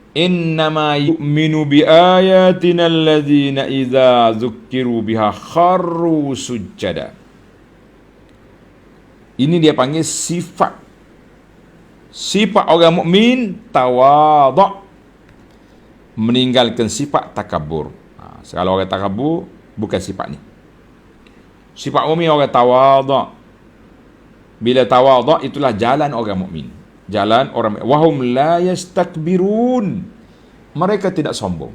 Innama yu'minu bi ayatina alladzina idza dzukkiru biha kharru sujjada. Ini dia panggil sifat. Sifat orang mukmin tawadhu', meninggalkan sifat takabur. Kalau orang takabur bukan sifat ni. Sifat mukmin orang tawadhu'. Bila tawadhu' itulah jalan orang mukmin. Jalan orang wahum la yastakbirun. Mereka tidak sombong.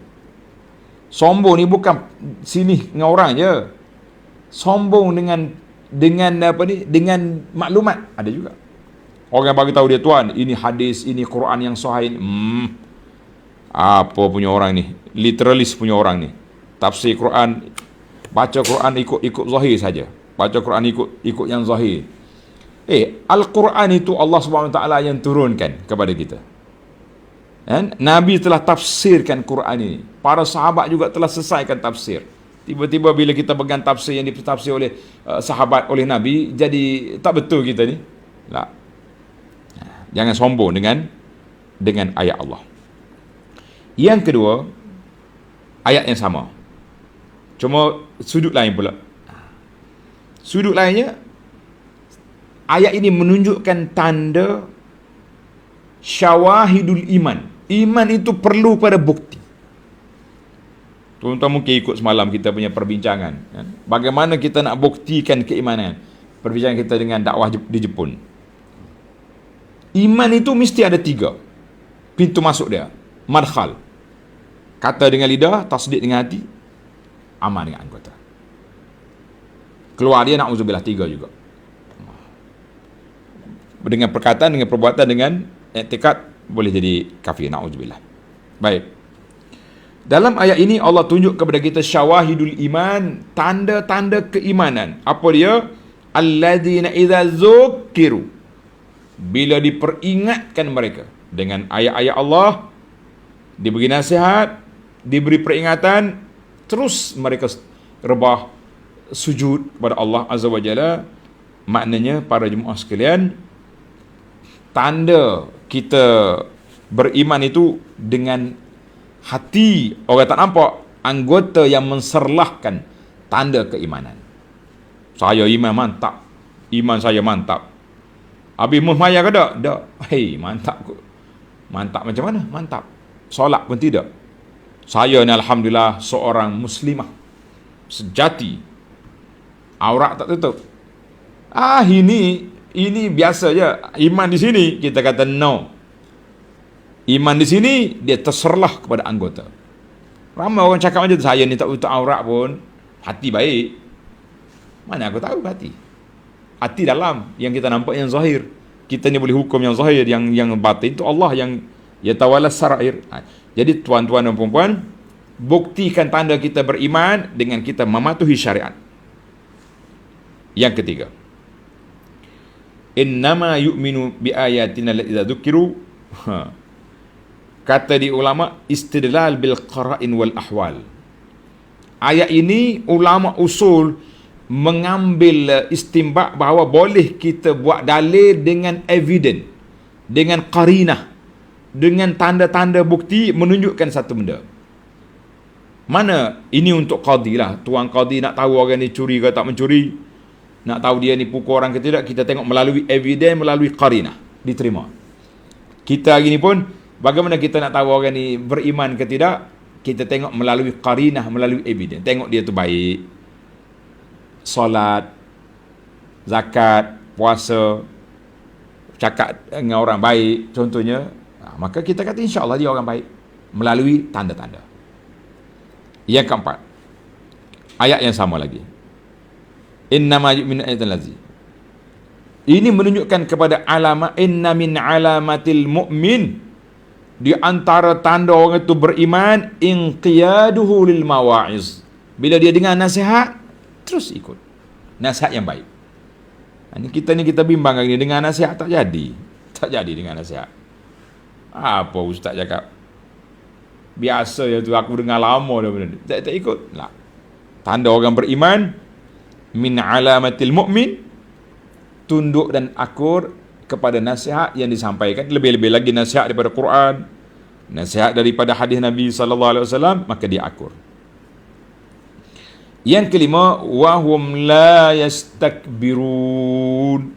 Sombong ni bukan sini dengan orang je. Sombong dengan apa ni? Dengan maklumat ada juga. Orang yang bagi tahu dia, tuan, ini hadis, ini Quran yang sahih. Apa punya orang ni? Literalis punya orang ni. Tafsir Quran, baca Quran ikut zahir saja. Baca Quran ikut yang zahir. Al-Quran itu Allah SWT yang turunkan kepada kita. Nabi telah tafsirkan Quran ini. Para sahabat juga telah selesaikan tafsir. Tiba-tiba bila kita pegang tafsir yang ditafsir oleh sahabat, oleh Nabi, jadi tak betul kita ni. Tak. Jangan sombong dengan ayat Allah. Yang kedua, ayat yang sama, cuma sudut lain pula. Sudut lainnya, ayat ini menunjukkan tanda syawahidul iman. Iman itu perlu pada bukti. Tuan-tuan mungkin ikut semalam kita punya perbincangan, kan? Bagaimana kita nak buktikan keimanan. Perbincangan kita dengan dakwah di Jepun. Iman itu mesti ada 3 pintu masuk dia. Madkhal, kata dengan lidah, tasdik dengan hati, amal dengan anggota. Keluar dia na'udzubillah 3 juga. Dengan perkataan, dengan perbuatan, dengan i'tikad boleh jadi kafir, na'udzubillah. Baik. Dalam ayat ini Allah tunjuk kepada kita syawahidul iman, tanda-tanda keimanan. Apa dia? Alladzina idza dzukkiru, bila diperingatkan mereka dengan ayat-ayat Allah, diberi nasihat, diberi peringatan, terus mereka rebah sujud kepada Allah Azza wa Jalla. Maknanya para jemaah sekalian, tanda kita beriman itu dengan hati. Orang tak nampak, anggota yang menserlahkan tanda keimanan. Saya iman mantap, iman saya mantap. Habis maya ke tak? Tak. Hei, mantap kot. Mantap macam mana? Mantap. Solat pun tidak. Saya ni alhamdulillah seorang muslimah sejati. Aurat tak tutup. Ini biasa je. Iman di sini kita kata no. Iman di sini dia terserlah kepada anggota. Ramai orang cakap macam tu, saya ni tak tutup aurat pun hati baik. Mana aku tahu hati? Hati dalam yang kita nampak yang zahir. Kita ni boleh hukum yang zahir, yang batin itu Allah yang yatawalla sarair. Jadi tuan-tuan dan puan-puan, buktikan tanda kita beriman dengan kita mematuhi syariat. Yang ketiga, innama yu'minu bi ayatina idza dzukiru. Kata di ulama, istidlal bil qara'in wal ahwal. Ayat ini ulama usul mengambil istimbak bahawa boleh kita buat dalil dengan evidence, dengan qarinah, dengan tanda-tanda bukti menunjukkan satu benda. Mana ini untuk qadi lah. Tuan qadi nak tahu orang ni curi ke tak mencuri, nak tahu dia ni pukul orang ke tidak, kita tengok melalui evidence, melalui qarinah, diterima. Kita hari ni pun, bagaimana kita nak tahu orang ni beriman ke tidak? Kita tengok melalui qarinah, melalui evidence. Tengok dia tu baik, solat, zakat, puasa, cakap dengan orang baik contohnya, maka kita kata insya-Allah dia orang baik melalui tanda-tanda. Yang keempat, ayat yang sama lagi, innama yu'minu ayatul lazi. Ini menunjukkan kepada alamat, inna min alamatil mu'min, di antara tanda orang itu beriman, inqiyaduhu lil mawa'iz. Bila dia dengar nasihat, terus ikut nasihat yang baik. Kita bimbang hari ni dengan nasihat tak jadi dengan nasihat. Apa ustaz cakap, biasa je tu, aku dengar lama dah benda. Tak ikut lah. Tanda orang beriman, min alamatil mu'min, tunduk dan akur kepada nasihat yang disampaikan. Lebih-lebih lagi nasihat daripada Quran, nasihat daripada hadis Nabi sallallahu alaihi wasallam, maka dia akur. Yang kelima, wahum la yastakbirun.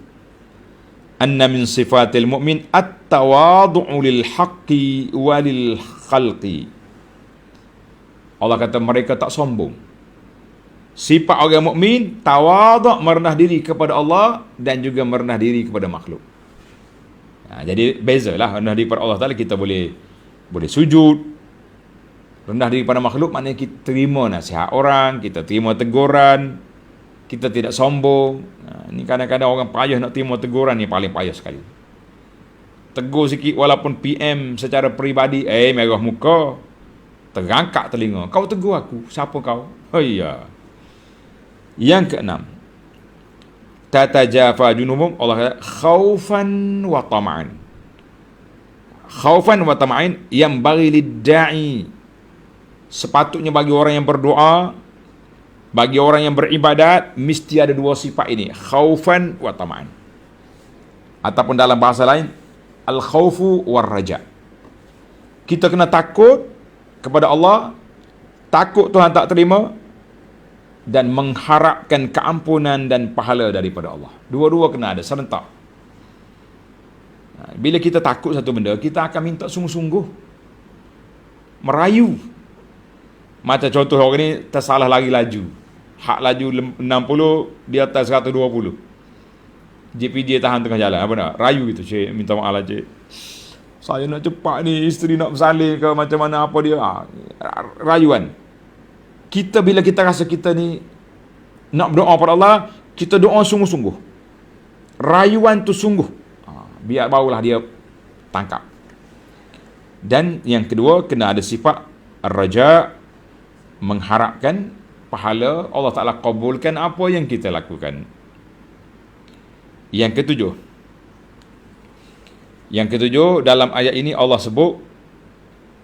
Anna min sifatil mu'min at-tawadu'u lil haqqi wa lil khalqi. Allah kata mereka tak sombong. Sifat orang mukmin tawaduk, merendah diri kepada Allah dan juga merendah diri kepada makhluk. Jadi bezalah, rendah diri kepada Allah Taala kita boleh sujud. Rendah diri kepada makhluk maknanya kita terima nasihat orang, kita terima teguran, kita tidak sombong. Ini kadang-kadang orang payah nak terima teguran, ni paling payah sekali. Tegur sikit walaupun PM secara peribadi, merah muka, terangkat telinga. Kau tegur aku, siapa kau? Oh iya. Yang keenam, tatajafa junubum, Allah kata khaufan wa tama'an. Khaufan wa tama'an yang bagi lidda'i, sepatutnya bagi orang yang berdoa, bagi orang yang beribadat, mesti ada dua sifat ini, khaufan wa tama'an. Ataupun dalam bahasa lain, al-khaufu war raja. Kita kena takut kepada Allah, takut Tuhan tak terima, dan mengharapkan keampunan dan pahala daripada Allah. Dua-dua kena ada serentak. Bila kita takut satu benda, kita akan minta sungguh-sungguh, merayu. Macam contoh orang ni tersalah lari laju, hak laju 60, di atas 120, JPJ tahan tengah jalan, apa nak rayu gitu, cik minta maaf lah cik, saya nak cepat ni, isteri nak bersalin ke macam mana, apa dia, rayuan. Kita bila kita rasa kita ni nak berdoa pada Allah, kita doa sungguh-sungguh, rayuan tu sungguh, biar barulah dia tangkap. Dan yang kedua, kena ada sifat ar-raja, mengharapkan pahala, Allah Ta'ala kabulkan apa yang kita lakukan. Yang ketujuh, dalam ayat ini Allah sebut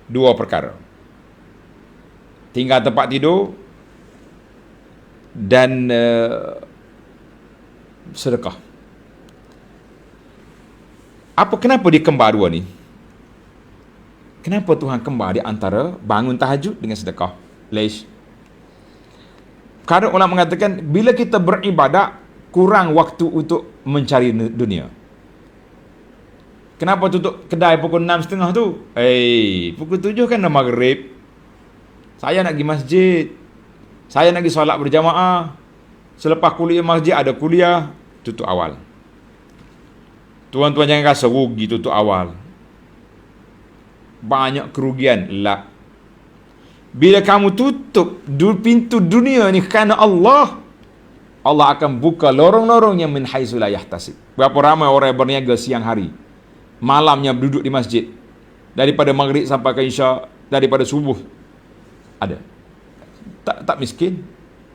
dua perkara: tinggal tempat tidur dan sedekah. Kenapa dia kembar dua ni? Kenapa Tuhan kembar di antara bangun tahajud dengan sedekah? Leish. Kadang ulama mengatakan, bila kita beribadat, kurang waktu untuk mencari dunia. Kenapa tutup kedai pukul 6.30 tu? Pukul 7 kan dah maghrib. Saya nak pergi masjid, saya nak pergi solat berjamaah. Selepas kuliah masjid ada kuliah, tutup awal. Tuan-tuan jangan rasa rugi tutup awal, banyak kerugian. Bila kamu tutup pintu dunia ni kerana Allah, Allah akan buka lorong-lorong yang min haitsu la yahtasib. Berapa ramai orang yang berniaga siang hari, malamnya duduk di masjid, daripada maghrib sampai ke isya, daripada subuh. Ada. Tak miskin.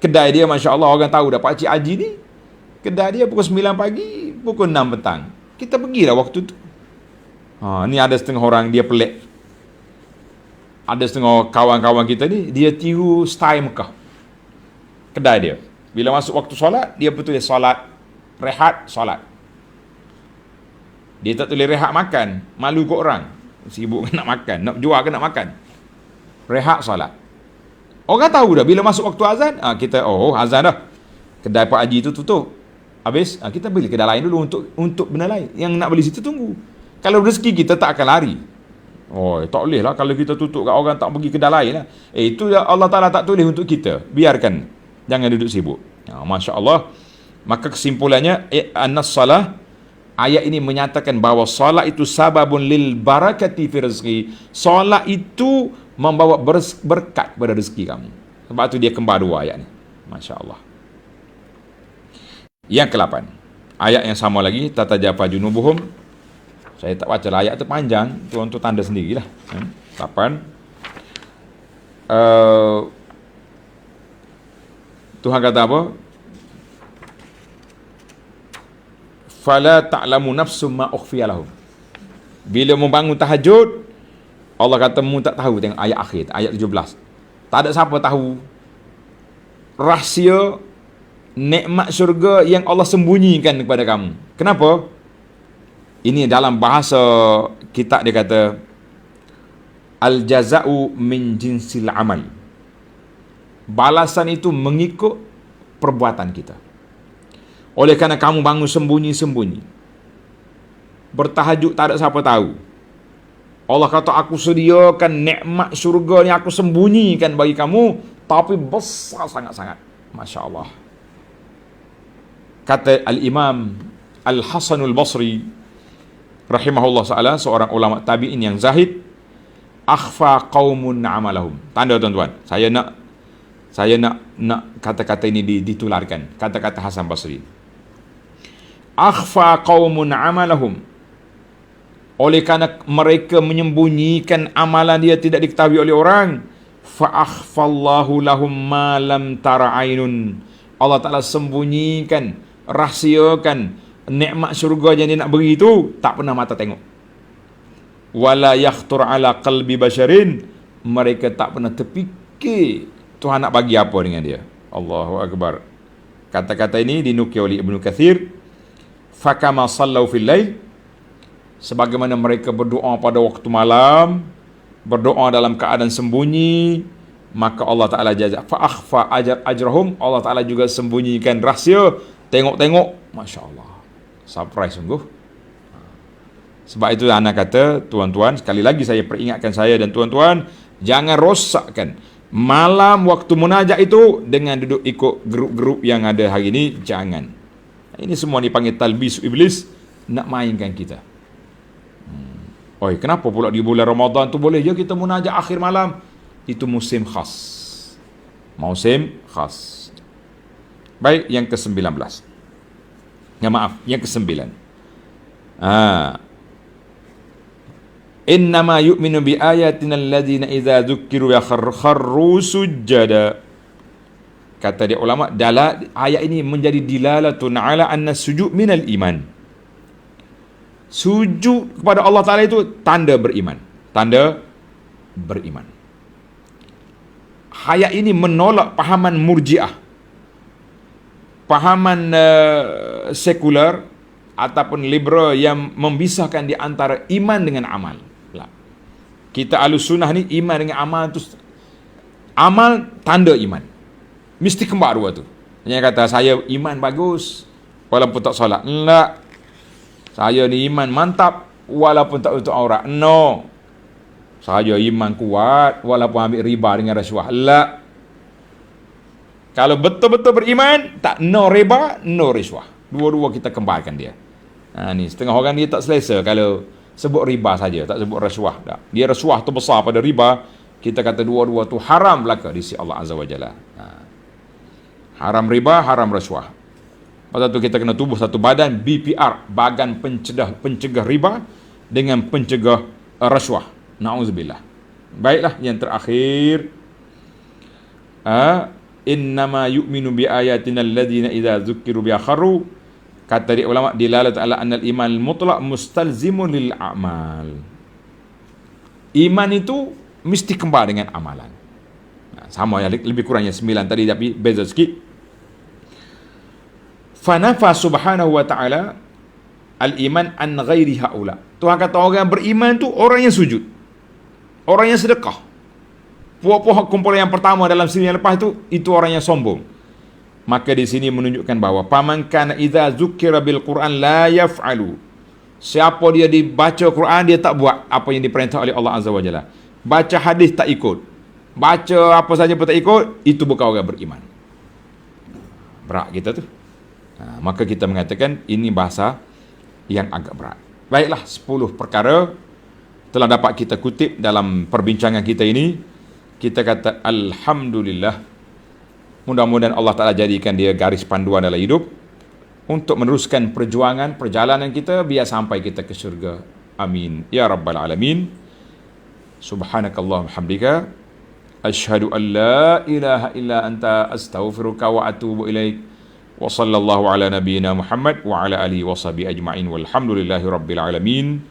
Kedai dia Masya Allah, orang tahu dah Pak Cik Haji ni, kedai dia pukul 9 pagi, pukul 6 petang. Kita pergilah waktu tu. Ni ada setengah orang dia pelik. Ada setengah kawan-kawan kita ni, dia tiru style Mekah. Kedai dia, bila masuk waktu solat, dia tulis solat, rehat, solat. Dia tak tulis rehat makan, malu ke orang, sibuk nak makan, nak jual ke nak makan. Rehat, solat. Orang tahu dah, bila masuk waktu azan, kita, azan dah, kedai Pak Haji tu tutup. Habis, kita beli kedai lain dulu untuk benda lain. Yang nak beli situ tunggu. Kalau rezeki kita tak akan lari. Tak boleh lah kalau kita tutup kat orang, tak pergi kedai lain lah. Itu Allah Ta'ala tak tulis untuk kita. Biarkan, jangan duduk sibuk. Masya Allah. Maka kesimpulannya, annas salah, ayat ini menyatakan bahawa salat itu sababun lil barakati fi rizqi. Salat itu membawa berkat pada rezeki kamu. Sebab tu dia kembar dua ayat ni. Masya Allah. Yang ke-8, ayat yang sama lagi, tatajafa junubuhum. Saya tak baca lah, ayat tu panjang, tuan tu tanda sendirilah. 8. Tuhan kata apa? Fala ta'lamu nafsum ma ukhfiya lahum. Bila membangun tahajud, Allah kata mu tak tahu, tengok ayat akhir, ayat 17. Tak ada siapa tahu rahsia nikmat syurga yang Allah sembunyikan kepada kamu. Kenapa? Ini dalam bahasa kitab dia kata Al-jaza'u min jinsil amal. Balasan itu mengikut perbuatan kita. Oleh kerana kamu bangun sembunyi-sembunyi, bertahajud tak ada siapa tahu, Allah kata aku sediakan nikmat syurga ni, aku sembunyikan bagi kamu, tapi besar sangat-sangat. Masya Allah. Kata Al-Imam Al-Hasanul Basri rahimahullah ta'ala, seorang ulama tabi'in yang zahid, akhfa qaumun amalahum. Tanda tuan-tuan, saya nak kata-kata ini ditularkan. Kata-kata Hasan Basri. Akhfa qaumun amalahum. Oleh kerana mereka menyembunyikan amalan dia tidak diketahui oleh orang, fa akhfallahu lahum ma lam tara ainun. Allah Ta'ala sembunyikan, rahsiakan nikmat syurga yang dia nak beri itu, tak pernah mata tengok. Wala yakhtur ala qalbi basharin. Mereka tak pernah terfikir Tuhan nak bagi apa dengan dia. Allahu Akbar. Kata-kata ini dinukil oleh Ibnu Kathir. Fakama sallau fil lail, sebagaimana mereka berdoa pada waktu malam, berdoa dalam keadaan sembunyi, maka Allah Ta'ala jaza fa akhfa ajrahum. Allah Ta'ala juga sembunyikan rahsia. Tengok-tengok, Masya Allah, surprise sungguh. Sebab itu anak kata, tuan-tuan, sekali lagi saya peringatkan saya dan tuan-tuan, jangan rosakkan malam waktu munajat itu dengan duduk ikut grup-grup yang ada hari ini. Jangan. Ini semua dipanggil talbis iblis, nak mainkan kita. Oi, kenapa pula di bulan Ramadan tu boleh je kita munajat akhir malam? Itu musim khas. Musim khas. Baik, yang ke-19. Ya, maaf, yang ke-9. Innama yu'minu bi ayatina alladhina idza dzukkiru yakharru sujada. Kata dia ulama, dalam ayat ini menjadi dilalatun ala anna sujud minal iman. Sujud kepada Allah Ta'ala itu tanda beriman. Tanda beriman. Ayat ini menolak pahaman murjiah, pahaman sekular ataupun liberal yang memisahkan di antara iman dengan amal. Kita Ahlus Sunnah ni iman dengan amal tu, amal tanda iman. Mesti kembar dua tu. Yang kata saya iman bagus walaupun tak solat. Tak. Saya ni iman mantap walaupun tak tutup aurat. No. Saya iman kuat walaupun ambil riba dengan rasuah. Tak. Kalau betul-betul beriman, tak no riba, no rasuah. Dua-dua kita kembarkan dia. Ni setengah orang dia tak selesa kalau sebut riba saja, tak sebut rasuah. Tak. Dia rasuah tu besar pada riba, kita kata dua-dua tu haram belaka di sisi Allah Azza wa Jalla. Haram riba, haram rasuah. Pasal tu kita kena tubuh satu badan, BPR, badan pencegah riba dengan pencegah rasuah. Na'udzubillah. Baiklah, yang terakhir, innama yu'minu bi ayatina alladhina idza dzukkiru bi akharu. Kata dia ulama, dilalat ala annal iman mutlaq mustalzimun lil a'mal. Iman itu mesti kembar dengan amalan. Sama ya, lebih kurangnya 9 tadi tapi beza sikit. Fanafa subhanahu wa ta'ala al-iman an ghairi haula. Tuhan kata orang beriman tu orang yang sujud, orang yang sedekah. Puak-puak kumpulan yang pertama dalam siri yang lepas itu orang yang sombong. Maka di sini menunjukkan bahawa paman kana idza dzukira bil Quran la yaf'alu. Siapa dia dibaca Quran dia tak buat apa yang diperintah oleh Allah Azza wa Jalla. Baca hadis tak ikut. Baca apa saja pun tak ikut, itu bukan orang beriman. Berat kita tu. Maka kita mengatakan ini bahasa yang agak berat. Baiklah, 10 perkara telah dapat kita kutip dalam perbincangan kita ini. Kita kata alhamdulillah. Mudah-mudahan Allah Ta'ala jadikan dia garis panduan dalam hidup untuk meneruskan perjalanan kita biar sampai kita ke syurga. Amin ya rabbal alamin. Subhanakallahumma hamdika asyhadu an la ilaha illa anta astaghfiruka wa atubu ilaik. Wa sallallahu ala nabiyyina Muhammad wa ala alihi wa sahbihi ajma'in walhamdulillahi rabbil alamin.